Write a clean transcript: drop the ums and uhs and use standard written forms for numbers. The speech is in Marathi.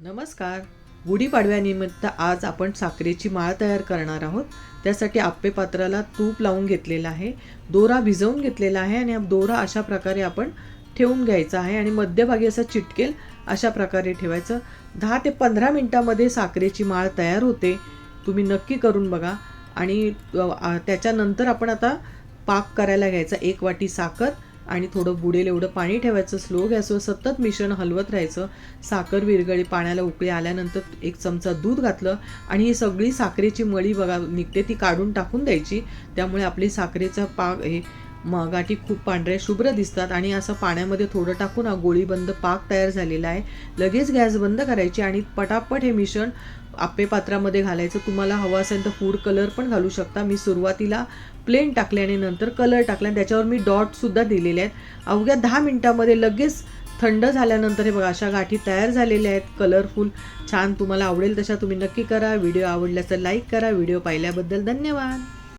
नमस्कार. गुढीपाडव्यानिमित्त आज आपण साखरेची माळ तयार करणार आहोत. त्यासाठी आप्पे पात्राला तूप लावून घेतलेलं आहे, दोरा भिजवून घेतलेला आहे आणि दोरा अशा प्रकारे आपण ठेवून घ्यायचा आहे आणि मध्यभागी असं चिटकेल अशा प्रकारे ठेवायचं. 10 ते 15 मिनिटांमध्ये साखरेची माळ तयार होते. तुम्ही नक्की करून बघा. आणि त्याच्यानंतर आपण आता पाक करायला घ्यायचा. 1 वाटी साखर आणि थोडं बुडेल एवढं पाणी ठेवायचं. स्लो गॅसवर सतत मिश्रण हलवत राहायचं. साखर विरघळी, पाण्याला उकळी आल्यानंतर 1 चमचा दूध घातलं आणि ही सगळी साखरेची मळी बघा निघते ती काढून टाकून द्यायची. त्यामुळे आपली साखरेचा पाक हे गाठी खूप पांढऱ्या शुभ्र दिसतात. आणि असं पाण्यामध्ये थोडं टाकून हा गोळीबंद पाक तयार झालेला आहे. लगेच गॅस बंद करायची आणि पटापट हे मिश्रण आप्पे पात्रामध्ये घालायचं. तुम्हाला हवं असेल तर फूड कलर पण घालू शकता. मी सुरुवातीला प्लेन टाकले आणि नंतर कलर टाकला आणि त्याच्यावर मी डॉटसुद्धा दिलेले आहेत. अवघ्या 10 मिनिटांमध्ये लगेच थंड झाल्यानंतर हे बघा अशा गाठी तयार झालेल्या आहेत. कलरफुल छान. तुम्हाला आवडेल तशा तुम्ही नक्की करा. व्हिडिओ आवडल्यास तर लाईक करा. व्हिडिओ पाहिल्याबद्दल धन्यवाद.